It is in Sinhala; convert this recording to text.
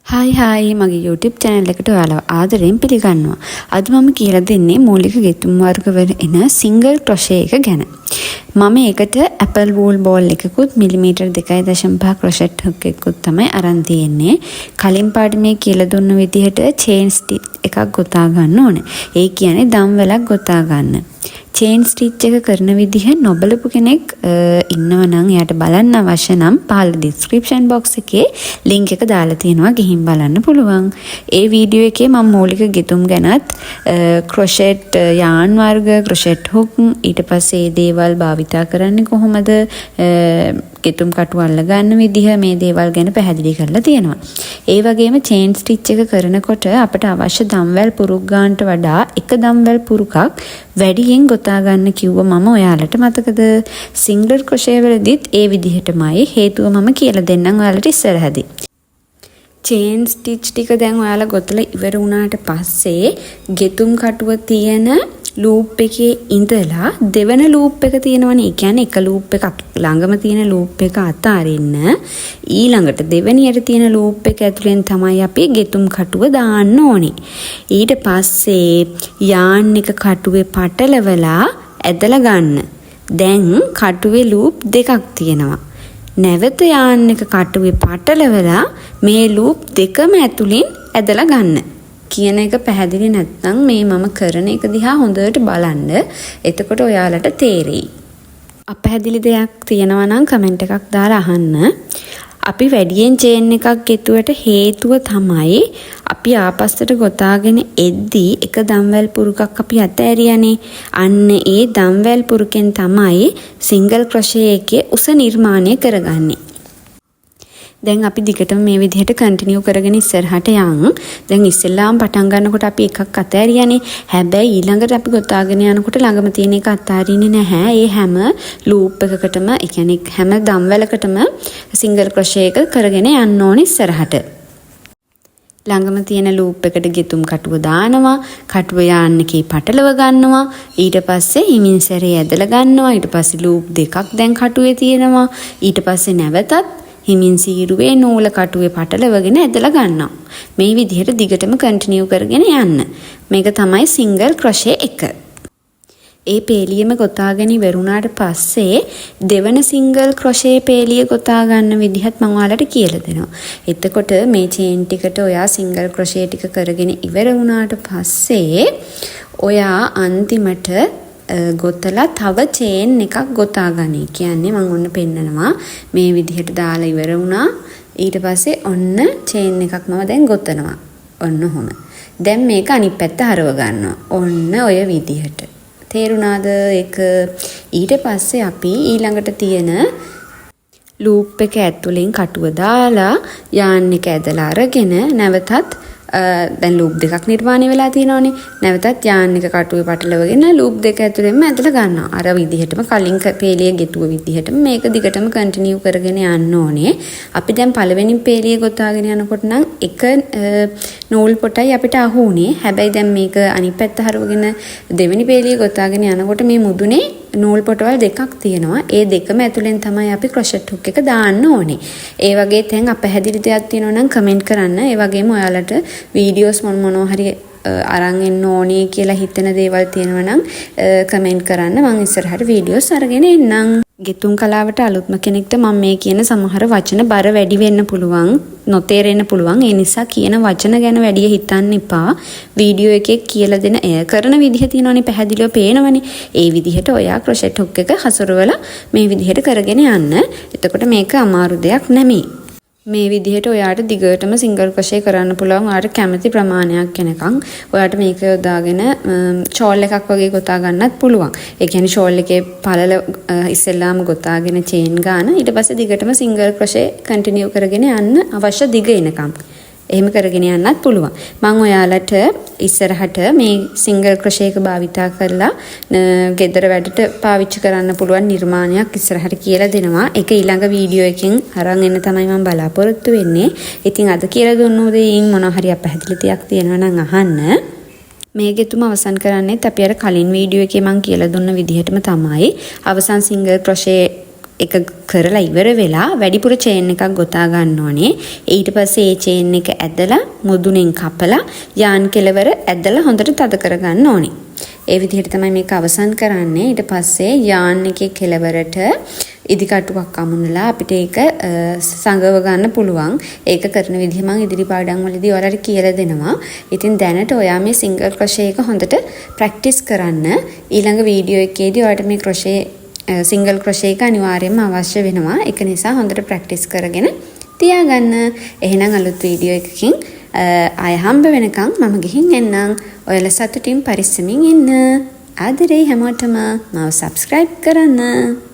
Hi මගේ YouTube channel එකට ඔයාලව ආදරෙන් පිළිගන්නවා. අද මම කියලා දෙන්නේ මූලික ගෙතුම් වර්ග වල එන single crochet එක ගැන. මම ඒකට apple wool ball එකකුත් millimeter 2.5 crochet hook එකකුත් තමයි අරන් තියෙන්නේ. කලින් පාඩමේ කියලා දුන්න විදිහට chain stitch එකක් ගොතා ගන්න ඕනේ. ඒ කියන්නේ දම් වලක් ගොතා ගන්න. චේන් ස්ටිච් එක කරන විදිහ නොබලපු කෙනෙක් ඉන්නව නම් එයාට බලන්න අවශ්‍ය නම් පහළ ඩිස්ක්‍රිප්ෂන් බොක්ස් එකේ ලින්ක් එක දාලා තියෙනවා ගිහින් බලන්න පුළුවන්. ඒ වීඩියෝ එකේ මම මූලික ගෙතුම් ගැනත් ක්‍රොෂෙට් යාන් වර්ග, ක්‍රොෂෙට් හුක් ඊට පස්සේ මේ දේවල් භාවිතා කරන්නේ කොහොමද, ගෙතුම් කටු අල්ල ගන්න විදිහ මේ දේවල් ගැන පැහැදිලි කරලා තියෙනවා. ඒ වගේම චේන් ස්ටිච් එක කරනකොට අපට අවශ්‍ය දම්වැල් පුරුක් ගන්නට වඩා එක දම්වැල් පුරුකක් වැඩියෙන් ගොතා ගන්න කිව්ව මම ඔයාලට මතකද? සිංගල් ක්‍රොෂේ වලදීත් ඒ විදිහටමයි. හේතුව මම කියලා දෙන්නම් ඔයාලට ඉස්සරහදී. චේන් ස්ටිච් ටික දැන් ඔයාලා ගොතලා ඉවර වුණාට පස්සේ ගෙතුම් කටුව තියෙන ලූප් එකේ ඉඳලා දෙවන ලූප් එක තියෙනවනේ. ඒ කියන්නේ එක ලූප් එකක් ළඟම තියෙන ලූප් එක අතාරින්න ඊළඟට දෙවෙනියට තියෙන ලූප් එක ඇතුලෙන් තමයි අපි ගෙතුම් කටුව දාන්න ඕනේ. ඊට පස්සේ යාන් එක කටුවේ පටලවලා ඇදලා ගන්න. දැන් කටුවේ ලූප් දෙකක් තියෙනවා. නැවත යාන් එක කටුවේ පටලවලා මේ ලූප් දෙකම ඇතුලින් ඇදලා ගන්න. කියන එක පැහැදිලි නැත්නම් මේ මම කරන එක දිහා හොඳට බලන්න. එතකොට ඔයාලට තේරෙයි. අපැහැදිලි දෙයක් තියෙනවා නම් කමෙන්ට් එකක් දාලා අහන්න. අපි වැඩියෙන් චේන් එකක් ගෙතුවට හේතුව තමයි අපි ආපස්සට ගොතාගෙන එද්දී එක දම්වැල් පුරුකක් අපි අතෑරියානේ. අන්න ඒ දම්වැල් පුරුකෙන් තමයි සිංගල් ක්‍රොෂේ එකේ උස නිර්මාණය කරගන්නේ. දැන් අපි දිගටම මේ විදිහට කන්ටිනියු කරගෙන ඉස්සරහට යන්. දැන් ඉස්සෙල්ලාම පටන් ගන්නකොට අපි එකක් අතෑරියානේ. හැබැයි ඊළඟට අපි ගොතාගෙන යනකොට ළඟම තියෙන එක අතාරින්නේ නැහැ. ඒ හැම ලූප් එකකටම, ඒ කියන්නේ හැම දම්වැලකටම සිංගල් ක්‍රොෂේ එක කරගෙන යන්න ඕනේ ඉස්සරහට. ළඟම තියෙන ලූප් එකට ගෙතුම් කටුව දානවා, කටුව යාන් එකේ පටලව ගන්නවා, ඊට පස්සේ හිමින් සැරේ ඇදලා ගන්නවා, ඊට පස්සේ ලූප් දෙකක් දැන් කටුවේ තියෙනවා, ඊට පස්සේ නැවතත් හිමින් සීරුවේ නූල කටුවේ පටලවගෙන ඇදලා ගන්නවා. මේ විදිහට දිගටම කන්ටිනියු කරගෙන යන්න. මේක තමයි සිංගල් ක්‍රොෂේ එක. ඒ පේලියම ගොතාගෙන ඉවරුණාට පස්සේ දෙවන සිංගල් ක්‍රොෂේ පේලිය ගොතා ගන්න විදිහත් මම ඔයාලට කියලා දෙනවා. එතකොට මේ චේන් ටිකට ඔයා සිංගල් ක්‍රොෂේ ටික කරගෙන ඉවර වුණාට පස්සේ ඔයා අන්තිමට ගොතලා තව චේන් එකක් ගොතා ගන්න. කියන්නේ මම ඔන්න පෙන්නනවා මේ විදිහට දාලා ඉවර වුණා. ඊට පස්සේ ඔන්න චේන් එකක් මම දැන් ගොතනවා. ඔන්න ඔහොම. දැන් මේක අනිත් පැත්ත හරව ගන්නවා. ඔන්න ඔය විදිහට. තේරුණාද ඒක? ඊට පස්සේ අපි ඊළඟට තියෙන ලූප් එක ඇතුලෙන් කටුව දාලා යාන් එක ඇදලා අරගෙන නැවතත් දැන් ලූප් දෙකක් නිර්මාණය වෙලා තියෙනවානේ. නැවතත් යාන් එක කටුවේ පටලවගෙන ලූප් දෙක ඇතුලෙන්ම ඇදලා ගන්නවා. අර විදිහටම කලින් පේලිය ගෙතුව විදිහටම මේක දිගටම කන්ටිනියු කරගෙන යන්න ඕනේ. අපි දැන් පළවෙනි පේලිය ගොතාගෙන යනකොට නම් එක නූල් පොටයි අපිට අහු වුණේ. හැබැයි දැන් මේක අනිත් පැත්ත හරවගෙන දෙවෙනි පේලිය ගොතාගෙන යනකොට මේ මුදුනේ නූල් පොටවල් දෙකක් තියෙනවා. ඒ දෙකම ඇතුලෙන් තමයි අපි ක්‍රොෂෙට් හුක් එක දාන්න ඕනේ. ඒ වගේ තැන් අපැහැදිලි දෙයක් තියෙනවා නම් කමෙන්ට් කරන්න. ඒ වගේම ඔයාලට වීඩියෝස් මොනවා හරි අරන් එන්න ඕනේ කියලා හිතෙන දේවල් තියෙනවා නම් කමෙන්ට් කරන්න. මම ඉස්සරහට වීඩියෝස් අරගෙන එන්නම්. ගෙතුම් කලාවට අලුත්ම කෙනෙක්ට මම මේ කියන සමහර වචන බර වැඩි වෙන්න පුළුවන්, නොතේරෙන්න පුළුවන්. ඒ නිසා කියන වචන ගැන වැඩි හිතන්න එපා. වීඩියෝ එකේ කියලා දෙන කරන විදිහ තියෙනවනේ, පැහැදිලිව පේනවනේ. ඒ විදිහට ඔයා ක්‍රොෂෙට් හුක් එක හසුරවලා මේ විදිහට කරගෙන යන්න. එතකොට මේක අමාරු දෙයක් නෙමෙයි. මේ විදිහට ඔයාට දිගටම සිංගල් ක්‍රොෂේ කරන්න පුළුවන්. ඔයාට කැමති ප්‍රමාණයක් වෙනකන් ඔයාට මේක යොදාගෙන ෂෝල් එකක් වගේ ගොතා ගන්නත් පුළුවන්. ඒ කියන්නේ ෂෝල් එකේ පළල ඉස්සෙල්ලාම ගොතාගෙන චේන් ගන්න. ඊට පස්සේ දිගටම සිංගල් ක්‍රොෂේ කන්ටිනියු කරගෙන යන්න අවශ්‍ය දිග එනකම්. එහෙම කරගෙන යන්නත් පුළුවන්. මම ඔයාලට ඉස්සරහට මේ සිංගල් ක්‍රොෂේ එක භාවිතා කරලා ගෙදර වැඩට පාවිච්චි කරන්න පුළුවන් නිර්මාණයක් ඉස්සරහට කියලා දෙනවා. ඒක ඊළඟ වීඩියෝ එකෙන් අරන් එන්න තමයි මම බලාපොරොත්තු වෙන්නේ. ඉතින් අද කියලා දුන්නු දෙයින් මොනවා හරි අපැහැදිලි දෙයක් තියෙනවා නම් අහන්න. මේ ගෙතුම අවසන් කරන්නේත් අපි අර කලින් වීඩියෝ එකේ මම කියලා දුන්න විදිහටම තමයි. අවසන් සිංගල් ක්‍රොෂේ එක කරලා ඉවර වෙලා වැඩිපුර චේන් එකක් ගොතා ගන්න ඕනේ. ඊට පස්සේ ඒ චේන් එක ඇදලා මුදුනෙන් කපලා යාන් කෙලවර ඇදලා හොඳට තද කරගන්න ඕනේ. ඒ විදිහට තමයි මේක අවසන් කරන්නේ. ඊට පස්සේ යාන් එකේ කෙලවරට ඉදිකටුවක් අමුණලා අපිට ඒක සංගව ගන්න පුළුවන්. ඒක කරන විදිහ මම ඉදිරි පාඩම් වලදී ඔයාලට කියලා දෙනවා. ඉතින් දැනට ඔයා මේ සිංගල් ක්‍රොෂේ එක හොඳට ප්‍රැක්ටිස් කරන්න. ඊළඟ වීඩියෝ එකේදී ඔයාලට මේ ක්‍රොෂේ සිංගල් ක්‍රොෂේ එක අනිවාර්යයෙන්ම අවශ්‍ය වෙනවා. ඒක නිසා හොඳට ප්‍රැක්ටිස් කරගෙන තියාගන්න. එහෙනම් අලුත් වීඩියෝ එකකින් ආය හම්බ වෙනකන් මම ගිහින් එන්නම්. ඔයාලා සතුටින් පරිස්සමින් ඉන්න. ආදරේ හැමෝටම මාව subscribe කරන්න.